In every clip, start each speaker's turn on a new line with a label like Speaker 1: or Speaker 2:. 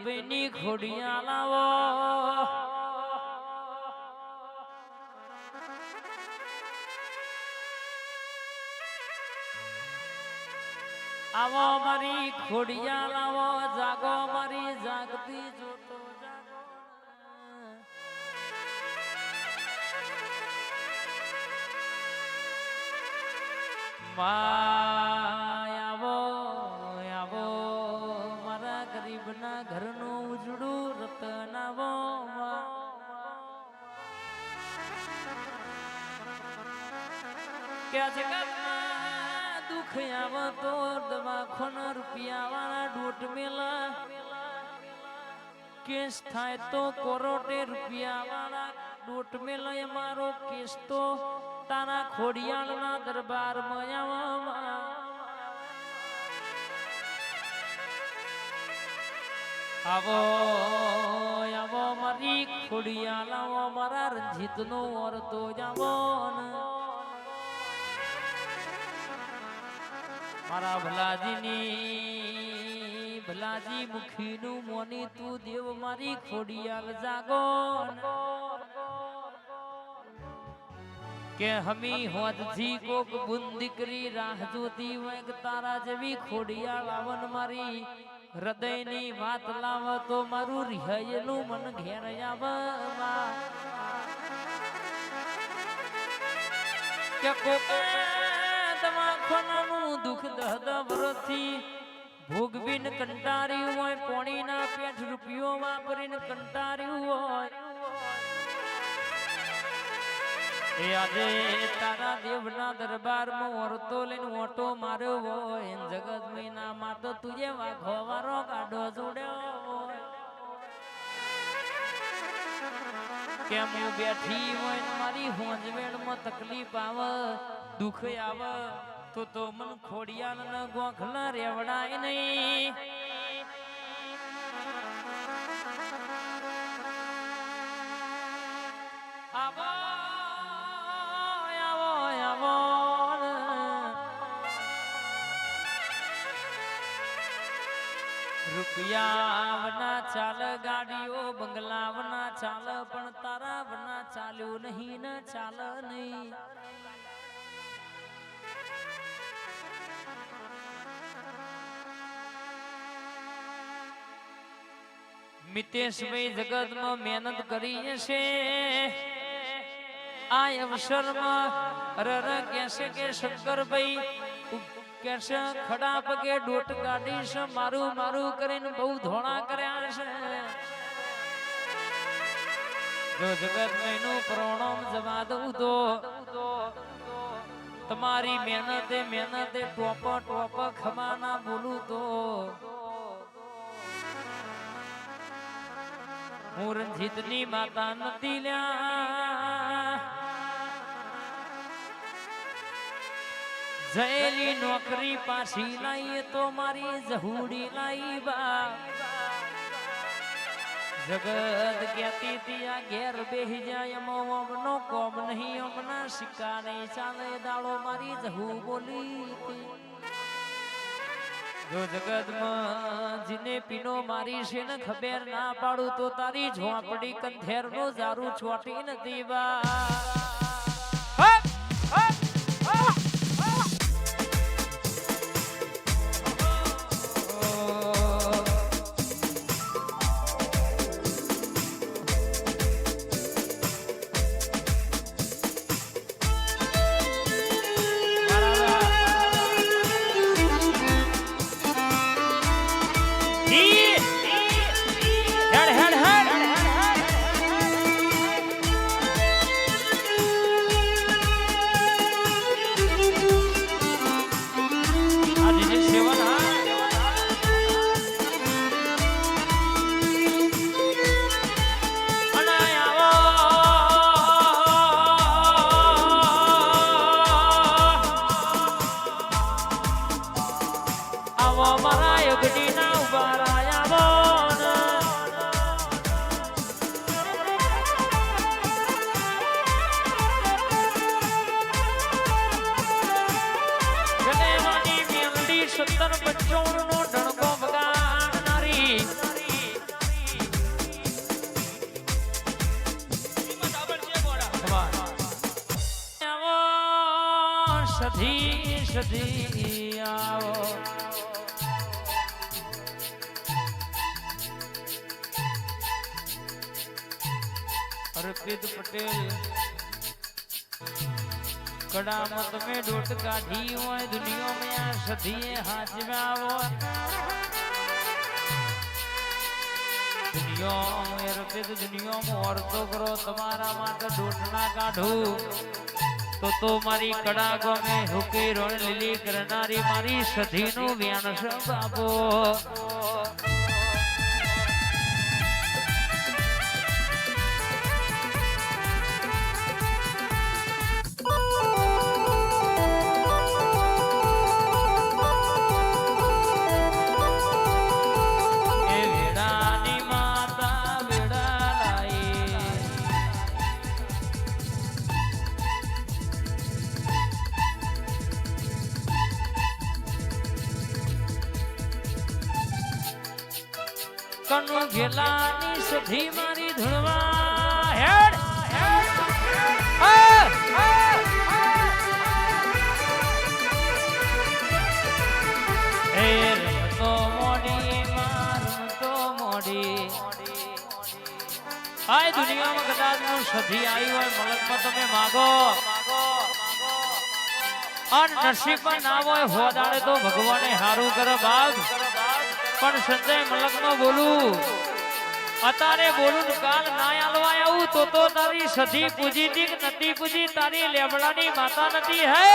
Speaker 1: જગતભાઈની ખોડિયા લાવો આવો મારી ખોડિયા લાવો જાગો મારી જાગતી જોતો જાગો આવો આવો મારા ગરીબના ઘરનું ઉજળું રતન આવો કે જગતમાં દુઃખ આવો તો દવાખાના રૂપિયા વાળા દોઢ મેલા કેસ થાય તો કરોડે રૂપિયા વાળા દોઢ મેલા મારો કેસ તો તારા ખોડિયાળના દરબારમાં આવો આવો મારી ખોડિયાળ આવો મારા રંજીતનો ઓરતો જાવો મારા ભલાજી મુખીનું મોની તું દેવ મારી ખોડિયાળ જાગો કે હમી હોદથી કોક બુન દીકરી રાહ જોતી હોય કે તારા જેવી ખોડિયાળ આવન મારી હૃદયની વાત લાવ તો મારું રિહાયેલું મન ઘેર આવવા કે કોક દવાખાનાનું દુઃખ દહદ વરથી ભોગવીને કંટાર્યું હોય પોણીના 5 રૂપિયો વાપરીને કંટાર્યું હોય એ આજે તારા દેવના દરબારમાં ઓરતો લઈને ઓટો માર્યો હોય જગત મહિના માં તો તુજે વાઘો વારો કાઢો જોડ્યો હોય કેમ હું બેઠી હોય મારી હોંજવેણમાં તકલીફ આવે દુઃખ આવે તો મન ખોડિયાળના ગોખલા રેવડાય નહીં આવો રૂપિયાવના ચાલ ગાડીઓ બંગલાવના ચાલ પણ તારા વના ચાલ્યું નહીં ને ચાલ નહીં મિતેશભાઈ જગતમાં મહેનત કરી છે આ અવસરમાં રર કહેશે કે શંકરભાઈ કેશે ખડા પગે ડોટ કાઢીશ મારું કરીને બહુ ધોણા કર્યા છે જો જગત મહિનું પ્રણામ જવા દઉં તો તમારી મહેનતે ટોપ ખમાના બોલું તો હું રંજીતની માતા નથી લ્યા જયેલી નોકરી પાછી લાઈએ તો મારી જહુડી લાઈ બા જગત કહેતી તી આ ઘેર બેહી જાય અમનો કોમ નહીં અમના સિક્કા નહીં ચાલે દાડો મારી જહુ બોલી જો જગતમાં જીને પીનો મારી છે ને ખબર ના પાડું તો તારી ઝોપડી કંધેર નો જારું છોટી નથી બા સધી સધી આવો અર્પિત પટેલ કડામત में डोट काढ़ी હોય दुनिया में आ सधीए हाजवा હોય दुनिया में अर्पित दुनिया में और तो करो तुम्हारा माता डोट ना काढ़ू तो मारी कड़ा गो में हुकी रोण લીલી કરનારી મારી સધી નું વ્યાન છે બાબો કનુ ઘેલાની સધી મારી ધૂળવા હેડ એ રમતો મોડી મારમતો મોડી આ દુનિયામાં કદાચ હું સધી આવી હોય મલકમાં તમે માગો અને નસીબમાં ના હોય હોદાડે તો ભગવાને હારું કરે બાપ પણ સંજય મલકમાં બોલું અતારે બોલું કાલ ના આલવા આવું તો તારી સધી પૂજી દી નથી પૂજી તારી લેબડાની માતા નથી હે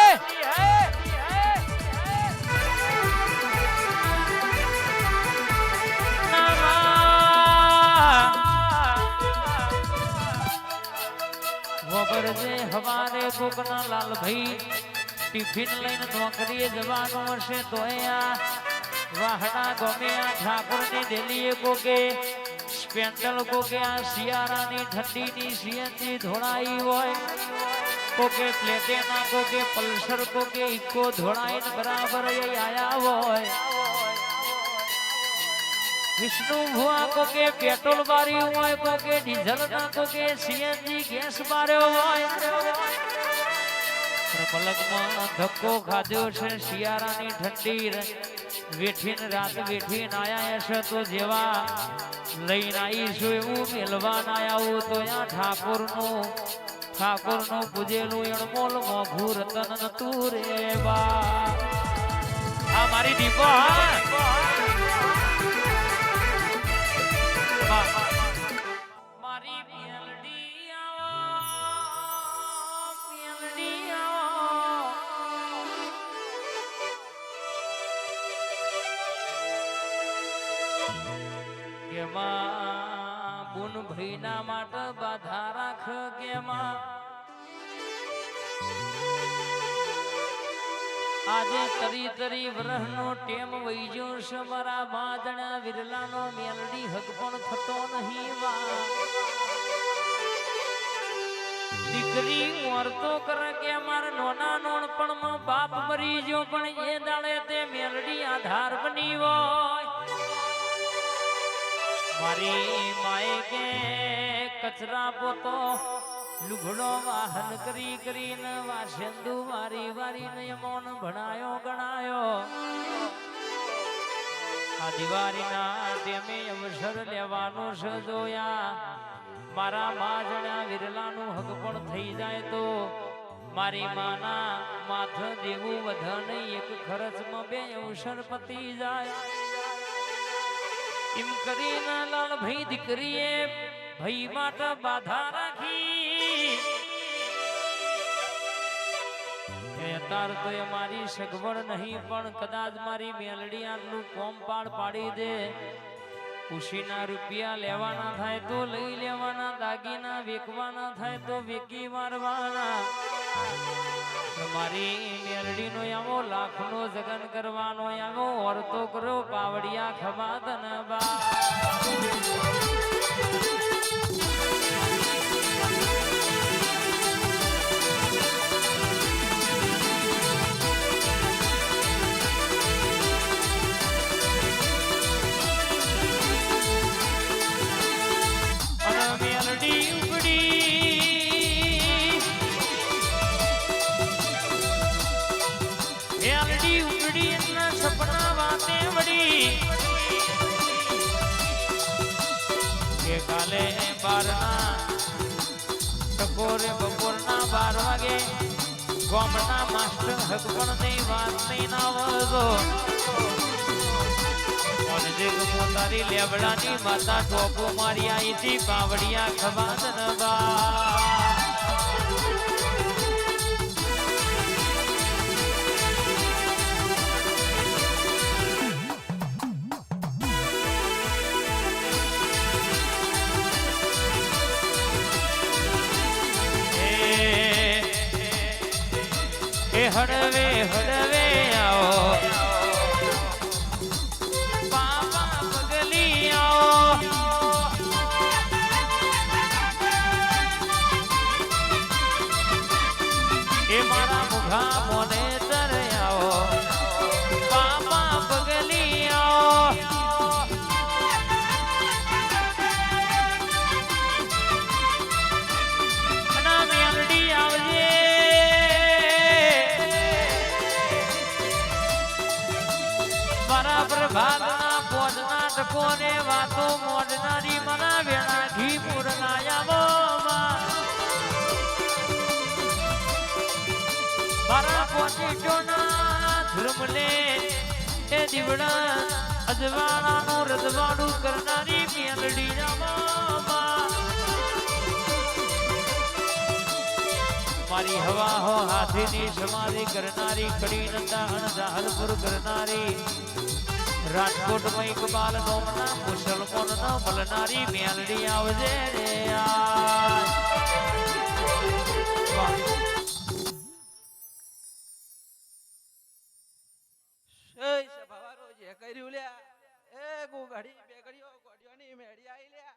Speaker 1: વબરજે હવારે કોકના લાલભાઈ ટિફિન લઈને નોકરીએ જવાનું હશે તોય વાહડા ગમે આ ઠાકોરની દેલીએ કોકે સ્પેન્ડલ કોકે આ શિયાળાની ઠંડીની સીએનજી ધોળાઈ હોય કોકે પ્લેટેના કોકે પલ્સર કોકે ઇકો ધોળાઈને બરાબર આયા હોય વિષ્ણુ ભુવા કોકે પેટ્રોલ બારી હોય કોકે ડીઝલ ના કોકે સીએનજી ગેસ બાર્યો હોય પલકમાં ધક્કો ખાધ્યો છે શિયાળાની ઠંડી વેઠીને રાત વેઠીને આયા હશે તો જેવા લઈને આવીશું એવું મેલવાન આયા તો આ ઠાકોરનું પૂજેલું અણમોલ મોઘું રતન નતું રે બા આ મારી દીપો મારી મેલડી બુન ભઈના માટે બાધા રાખ કેમાં આજે તરી તરી વરહનો ટેમ વઈજો છે મારા બાદણા વિરલાનો મેલડી હક પણ થતો નહીં વા દીકરી વર્તો કરે કે મારા નોના નોણપણમાં બાપ મરી ગયો પણ એ દાડે તે મેલડી આધાર બની હોય મારી માએ કે કચરા પોતો લુગડો વાહન કરી કરીને વાસંદુ વારી વારીને મૌન ભણાયો ગણાયો આ દિવાળીના ટેમે અવસર લેવાનો છે જોયા મારા માજણા વિરલાનું હક પણ થઈ જાય તો મારી માના માથ દેવું વધા નહીં એક ખર્ચમાં બે અવસર પતી જાય એમ કરીને લાલ ભાઈ દીકરીએ ભાઈ માટે બાધા રાખી તાર તો એ મારી સગવડ નહીં પણ કદાચ મારી મેલડી આટલું કોમ પાડી દે ખુશીના રૂપિયા લેવાના થાય તો લઈ લેવાના દાગીના વેકવાના થાય તો વેકી મારવાના મારી મેલડી નો આવો લાખ નો જગન કરવાનો આવો ઓરતો કરો પાવડિયા ખબા ધનબા બારના ટકોરે બપોરના 12 વાગે ગામના માસ્ટર હકપણની વાત નહીં ના વળગો તારી લેબડાની માતા ટોપો મારી આવી હતી બાવડિયા ખબાદન હડવે હડવે આવો બાબા પગલી આવો એ મારા મુખા મોને તર આવો બાબા પગલી આવો ના મેલડી આવજે પ્રભાતના પોજના ટકોને વાતો મોડનારી મના વેણા ઘી પૂરનાયા મારા પોચીટોના ધર્મને એ દીવડા અજવાળાનું રજવાડું કરનારી મેલડી મારી હવા હો હાથીની સમાધિ કરનારી કડી નંદા અણજાહલપુર કરનારી રાજકોટમાં ઇકબાલ નોમના મુસલમાન ન મળનારી મેલડી આવજે રે
Speaker 2: કર્યું લ્યા એ ગુ ઘડી બે ઘડીઓ ગોડિયોની મેડી આવી લ્યા